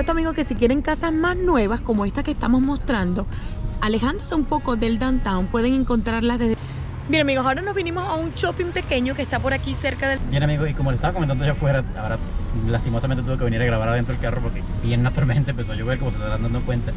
supuesto, amigos, que si quieren casas más nuevas como esta que estamos mostrando, alejándose un poco del downtown, pueden encontrarlas desde... Bien, amigos, ahora nos vinimos a un shopping pequeño que está por aquí cerca del... Bien, amigos, y como les estaba comentando allá afuera, ahora lastimosamente tuve que venir a grabar adentro del carro porque bien una tormenta, empezó a llover, como se estarán dando cuenta.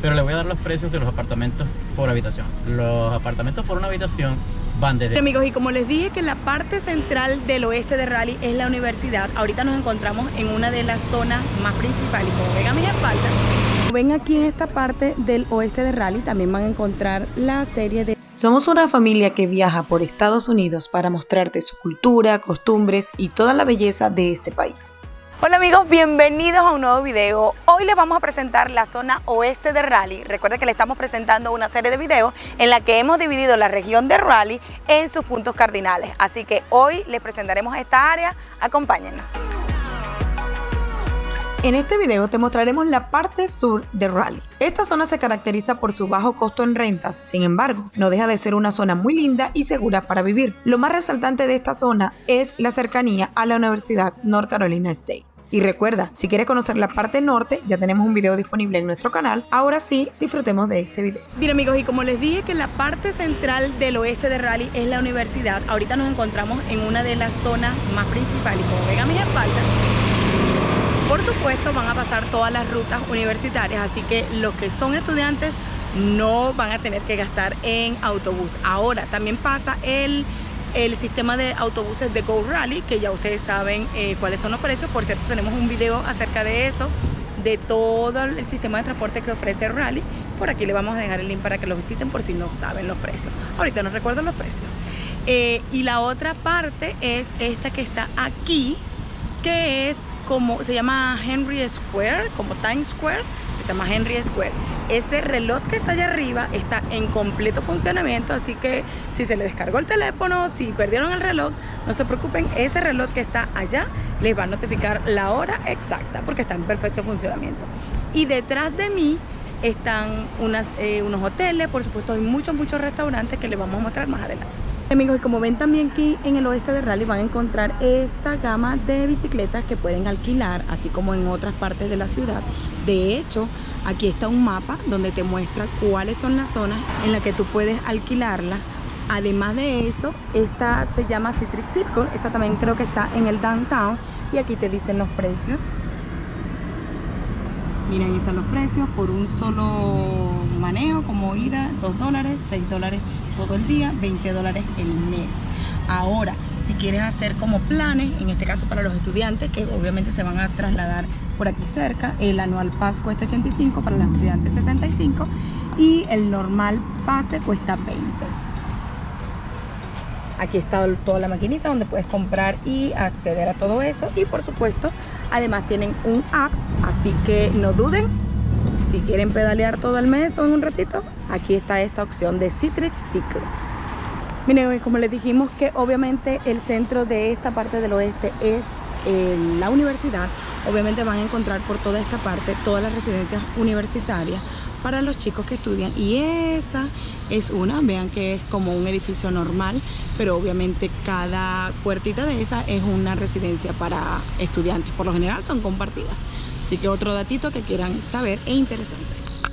Pero les voy a dar los precios de los apartamentos por habitación. Los apartamentos por una habitación van desde... Bien, amigos, y como les dije que la parte central del oeste de Raleigh es la universidad, ahorita nos encontramos en una de las zonas más principales. Como ven a mis espaldas, ven aquí en esta parte del oeste de Raleigh, también van a encontrar la serie de... Somos una familia que viaja por Estados Unidos para mostrarte su cultura, costumbres y toda la belleza de este país. Hola amigos, bienvenidos a un nuevo video. Hoy les vamos a presentar la zona oeste de Raleigh. Recuerden que le estamos presentando una serie de videos en la que hemos dividido la región de Raleigh en sus puntos cardinales. Así que hoy les presentaremos esta área. Acompáñennos. En este video te mostraremos la parte sur de Raleigh. Esta zona se caracteriza por su bajo costo en rentas, sin embargo, no deja de ser una zona muy linda y segura para vivir. Lo más resaltante de esta zona es la cercanía a la Universidad North Carolina State. Y recuerda, si quieres conocer la parte norte, ya tenemos un video disponible en nuestro canal. Ahora sí, disfrutemos de este video. Bien amigos, y como les dije que la parte central del oeste de Raleigh es la universidad, ahorita nos encontramos en una de las zonas más principales. Como ven a mis espaldas, por supuesto van a pasar todas las rutas universitarias, así que los que son estudiantes no van a tener que gastar en autobús. Ahora también pasa el sistema de autobuses de Go Raleigh, que ya ustedes saben cuáles son los precios. Por cierto, tenemos un video acerca de eso, de todo el sistema de transporte que ofrece Raleigh. Por aquí le vamos a dejar el link para que lo visiten por si no saben los precios. Ahorita no recuerdo los precios. Y la otra parte es esta que está aquí, que es como se llama Henry Square, como Times Square, se llama Henry Square. Ese reloj que está allá arriba está en completo funcionamiento, así que si se les descargó el teléfono, si perdieron el reloj, no se preocupen, ese reloj que está allá les va a notificar la hora exacta porque está en perfecto funcionamiento. Y detrás de mí están unos hoteles, por supuesto hay muchos restaurantes que les vamos a mostrar más adelante. Amigos, y como ven también aquí en el oeste de Raleigh van a encontrar esta gama de bicicletas que pueden alquilar, así como en otras partes de la ciudad. De hecho, aquí está un mapa donde te muestra cuáles son las zonas en las que tú puedes alquilarla. Además de eso, esta se llama Citrix Circle, esta también creo que está en el downtown y aquí te dicen los precios. Miren, ahí están los precios por un solo manejo, como ida, $2, $6 todo el día, $20 el mes. Ahora, si quieres hacer como planes, en este caso para los estudiantes, que obviamente se van a trasladar por aquí cerca, el Annual Pass cuesta $85, para los estudiantes $65 y el normal pase cuesta $20. Aquí está toda la maquinita donde puedes comprar y acceder a todo eso. Y por supuesto, además tienen un app, así que no duden. Si quieren pedalear todo el mes o en un ratito, aquí está esta opción de Citrix Circle. Miren, como les dijimos que obviamente el centro de esta parte del oeste es la universidad. Obviamente van a encontrar por toda esta parte todas las residencias universitarias para los chicos que estudian, y esa es una, vean que es como un edificio normal, pero obviamente cada puertita de esa es una residencia para estudiantes, por lo general son compartidas, así que otro datito que quieran saber e interesante.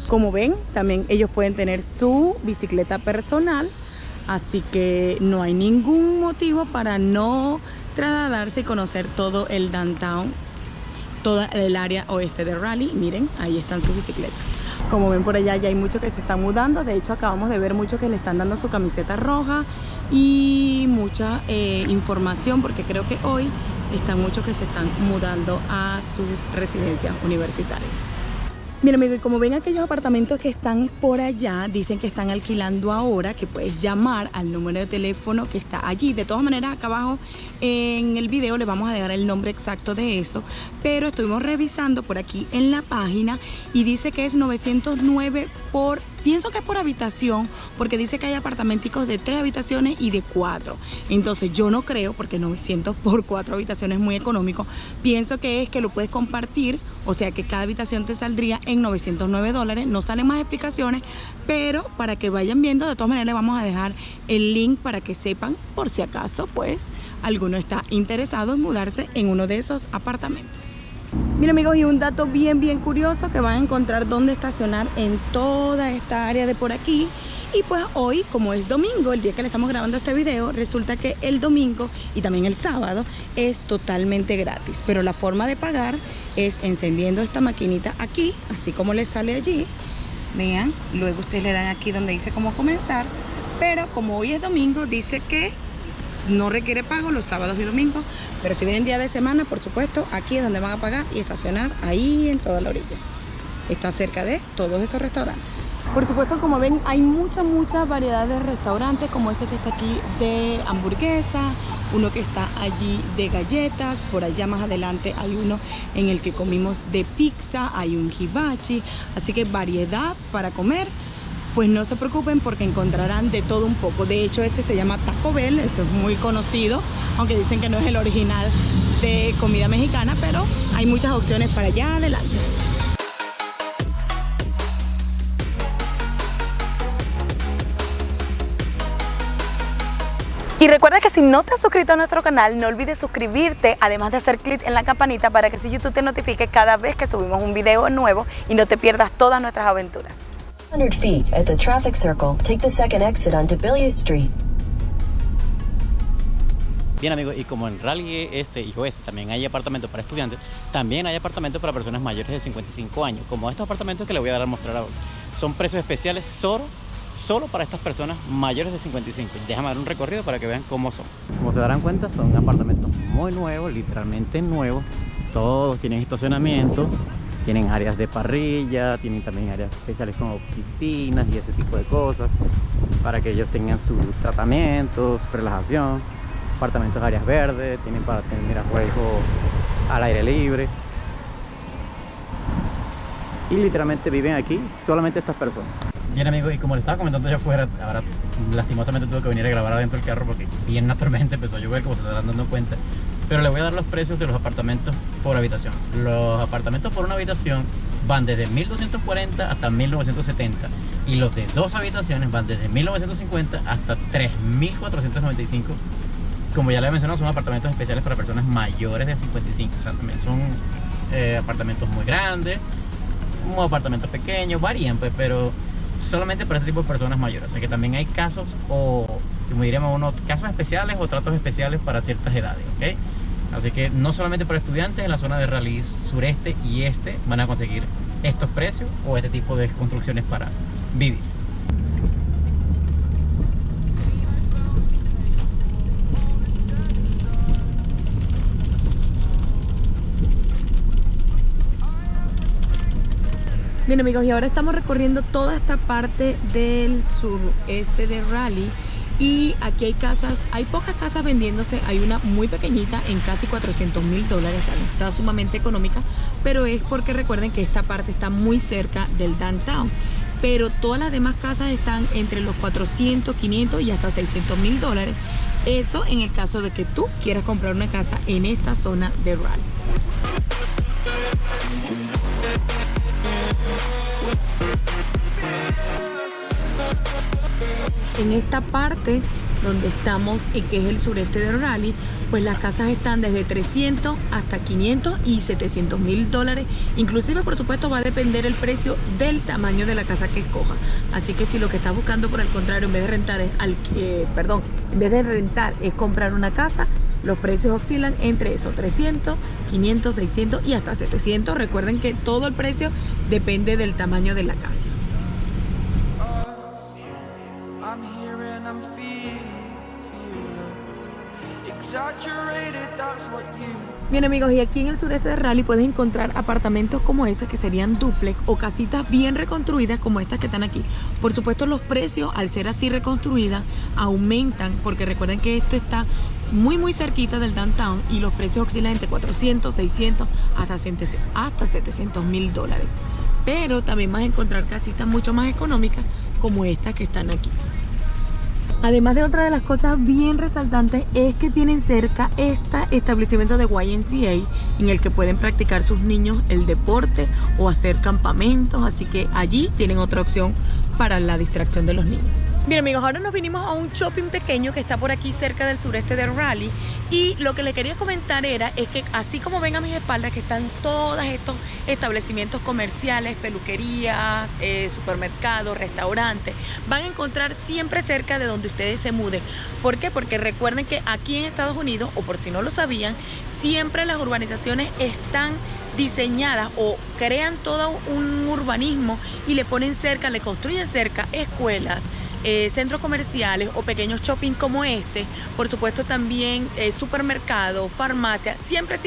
Como ven, también ellos pueden tener su bicicleta personal, así que no hay ningún motivo para no trasladarse y conocer todo el downtown, toda el área oeste de Raleigh. Miren, ahí están sus bicicletas. Como ven por allá ya hay muchos que se están mudando. De hecho acabamos de ver muchos que le están dando su camiseta roja y mucha información, porque creo que hoy están muchos que se están mudando a sus residencias universitarias. Miren amigos, y como ven aquellos apartamentos que están por allá, dicen que están alquilando ahora, que puedes llamar al número de teléfono que está allí. De todas maneras, acá abajo en el video le vamos a dejar el nombre exacto de eso, pero estuvimos revisando por aquí en la página y dice que es 909 por, pienso que es por habitación, porque dice que hay apartamenticos de 3 habitaciones y de 4. Entonces yo no creo, porque 900 por 4 habitaciones es muy económico. Pienso que es que lo puedes compartir, o sea que cada habitación te saldría en $909. No salen más explicaciones, pero para que vayan viendo, de todas maneras les vamos a dejar el link para que sepan, por si acaso pues alguno está interesado en mudarse en uno de esos apartamentos. Miren amigos, y un dato bien curioso que van a encontrar dónde estacionar en toda esta área de por aquí. Y pues hoy, como es domingo, el día que le estamos grabando este video, resulta que el domingo y también el sábado es totalmente gratis. Pero la forma de pagar es encendiendo esta maquinita aquí, así como les sale allí. Vean, luego ustedes le dan aquí donde dice cómo comenzar. Pero como hoy es domingo, dice que no requiere pago los sábados y domingos. Pero si vienen día de semana, por supuesto, aquí es donde van a pagar y estacionar ahí en toda la orilla. Está cerca de todos esos restaurantes. Por supuesto, como ven, hay mucha variedad de restaurantes, como ese que está aquí de hamburguesa, uno que está allí de galletas, por allá más adelante hay uno en el que comimos de pizza, hay un hibachi, así que variedad para comer. Pues no se preocupen porque encontrarán de todo un poco. De hecho, este se llama Taco Bell, esto es muy conocido, aunque dicen que no es el original de comida mexicana, pero hay muchas opciones para allá adelante. Y recuerda que si no te has suscrito a nuestro canal, no olvides suscribirte, además de hacer clic en la campanita para que si YouTube te notifique cada vez que subimos un video nuevo y no te pierdas todas nuestras aventuras. 100 feet at the traffic circle, take the second exit onto Billiard Street. Bien amigos, y como en Raleigh Este y Oeste también hay apartamentos para estudiantes, también hay apartamentos para personas mayores de 55 años, como estos apartamentos que les voy a dar a mostrar ahora. Son precios especiales solo para estas personas mayores de 55. Déjame dar un recorrido para que vean cómo son. Como se darán cuenta, son apartamentos muy nuevos, literalmente nuevos. Todos tienen estacionamiento, tienen áreas de parrilla, tienen también áreas especiales como piscinas y ese tipo de cosas, para que ellos tengan sus tratamientos, su relajación. Apartamentos de áreas verdes, tienen para tener juegos al aire libre. Y literalmente viven aquí solamente estas personas. Bien amigos, y como les estaba comentando allá afuera, ahora lastimosamente tuve que venir a grabar adentro del carro porque bien naturalmente empezó a llover, como se estarán dando cuenta. Pero les voy a dar los precios de los apartamentos por habitación. Los apartamentos por una habitación van desde 1.240 hasta 1.970 y los de 2 habitaciones van desde 1.950 hasta 3.495. Como ya les he mencionado, son apartamentos especiales para personas mayores de 55. O sea, también son apartamentos muy grandes, apartamentos pequeños, varían pues, pero solamente para este tipo de personas mayores. O sea que también hay casos, o como diríamos uno, casos especiales o tratos especiales para ciertas edades, ¿ok? Así que no solamente para estudiantes en la zona de Raleigh sureste y este van a conseguir estos precios o este tipo de construcciones para vivir. Bien amigos, y ahora estamos recorriendo toda esta parte del sureste de Raleigh. Y aquí hay casas, hay pocas casas vendiéndose, hay una muy pequeñita en casi $400,000, o sea, no está sumamente económica, pero es porque recuerden que esta parte está muy cerca del downtown. Pero todas las demás casas están entre los 400, 500 y hasta $600,000. Eso en el caso de que tú quieras comprar una casa en esta zona de Raleigh. En esta parte donde estamos y que es el sureste de Raleigh, pues las casas están desde 300 hasta 500 y $700,000. Inclusive, por supuesto, va a depender el precio del tamaño de la casa que escoja. Así que si lo que estás buscando, por el contrario, en vez de rentar es comprar una casa, los precios oscilan entre esos 300, 500, 600 y hasta 700. Recuerden que todo el precio depende del tamaño de la casa. Bien amigos, y aquí en el sureste de Raleigh puedes encontrar apartamentos como ese que serían dúplex o casitas bien reconstruidas como estas que están aquí. Por supuesto, los precios al ser así reconstruidas aumentan porque recuerden que esto está muy cerquita del downtown y los precios oscilan entre 400, 600 hasta $700,000. Pero también vas a encontrar casitas mucho más económicas como estas que están aquí. Además de otra de las cosas bien resaltantes es que tienen cerca este establecimiento de YMCA en el que pueden practicar sus niños el deporte o hacer campamentos, así que allí tienen otra opción para la distracción de los niños. Bien amigos, ahora nos vinimos a un shopping pequeño que está por aquí cerca del sureste de Raleigh Y lo que les quería comentar es que así como ven a mis espaldas que están todos estos establecimientos comerciales, peluquerías, supermercados, restaurantes, van a encontrar siempre cerca de donde ustedes se muden. ¿Por qué? Porque recuerden que aquí en Estados Unidos, o por si no lo sabían, siempre las urbanizaciones están diseñadas o crean todo un urbanismo y le ponen cerca, le construyen cerca escuelas, centros comerciales o pequeños shopping como este, por supuesto también supermercados, farmacias, siempre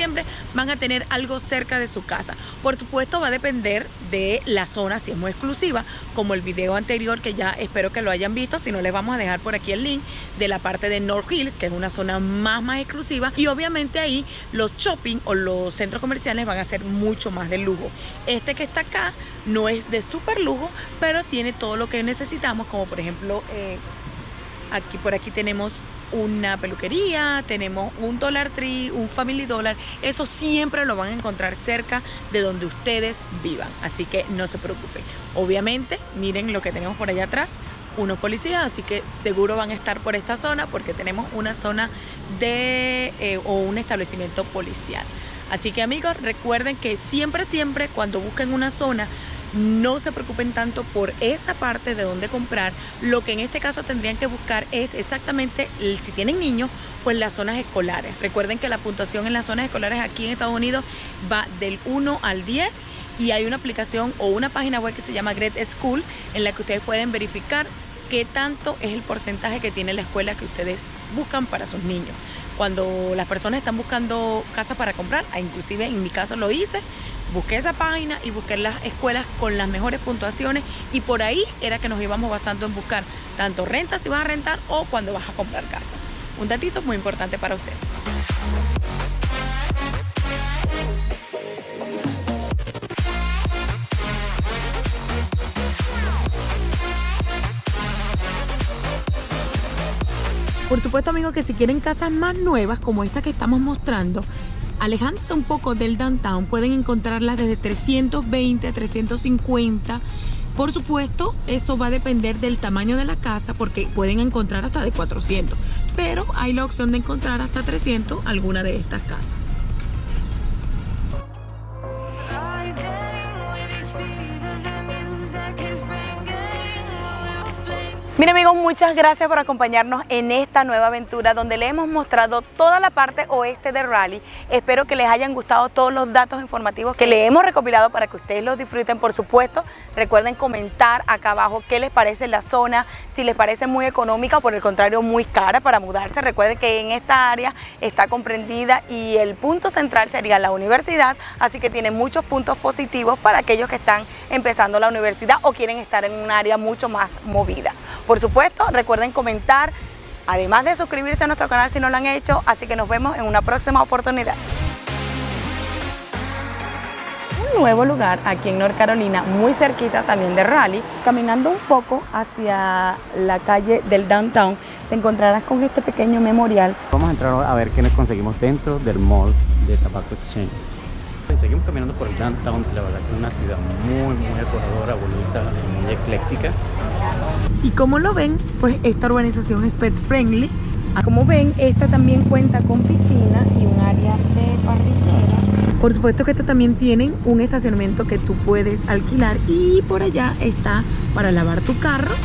van a tener algo cerca de su casa. Por supuesto va a depender de la zona, si es muy exclusiva, como el video anterior que ya espero que lo hayan visto, si no les vamos a dejar por aquí el link de la parte de North Hills, que es una zona más exclusiva, y obviamente ahí los shopping o los centros comerciales van a ser mucho más de lujo. Este que está acá no es de súper lujo, pero tiene todo lo que necesitamos, como por ejemplo por aquí tenemos una peluquería, tenemos un Dollar Tree, un Family Dollar. Eso siempre lo van a encontrar cerca de donde ustedes vivan, así que no se preocupen. Obviamente miren lo que tenemos por allá atrás, unos policías, así que seguro van a estar por esta zona porque tenemos una zona o un establecimiento policial. Así que amigos, recuerden que siempre cuando busquen una zona, no se preocupen tanto por esa parte de dónde comprar. Lo que en este caso tendrían que buscar es exactamente, si tienen niños, pues las zonas escolares. Recuerden que la puntuación en las zonas escolares aquí en Estados Unidos va del 1 al 10 y hay una aplicación o una página web que se llama Great School, en la que ustedes pueden verificar qué tanto es el porcentaje que tiene la escuela que ustedes buscan para sus niños. Cuando las personas están buscando casas para comprar, inclusive en mi caso lo hice, busqué esa página y busqué las escuelas con las mejores puntuaciones y por ahí era que nos íbamos basando en buscar tanto rentas si vas a rentar o cuando vas a comprar casa. Un datito muy importante para ustedes. Por supuesto amigos que si quieren casas más nuevas como esta que estamos mostrando, alejándose un poco del downtown, pueden encontrarlas desde 320 a 350. Por supuesto, eso va a depender del tamaño de la casa porque pueden encontrar hasta de 400. Pero hay la opción de encontrar hasta 300 alguna de estas casas. Miren amigos, muchas gracias por acompañarnos en esta nueva aventura donde les hemos mostrado toda la parte oeste de Raleigh. Espero que les hayan gustado todos los datos informativos que les hemos recopilado para que ustedes los disfruten. Por supuesto, recuerden comentar acá abajo qué les parece la zona, si les parece muy económica o por el contrario muy cara para mudarse. Recuerden que en esta área está comprendida y el punto central sería la universidad, así que tiene muchos puntos positivos para aquellos que están empezando la universidad o quieren estar en un área mucho más movida. Por supuesto, recuerden comentar, además de suscribirse a nuestro canal si no lo han hecho, así que nos vemos en una próxima oportunidad. Un nuevo lugar aquí en North Carolina, muy cerquita también de Raleigh, caminando un poco hacia la calle del downtown, se encontrarás con este pequeño memorial. Vamos a entrar a ver qué nos conseguimos dentro del mall de Tobacco Exchange. Seguimos caminando por el downtown, la verdad que es una ciudad muy acogedora, bonita, muy ecléctica. Y como lo ven, pues esta urbanización es pet friendly. Como ven, esta también cuenta con piscina y un área de parrillera. Por supuesto que esta también tienen un estacionamiento que tú puedes alquilar y por allá está para lavar tu carro.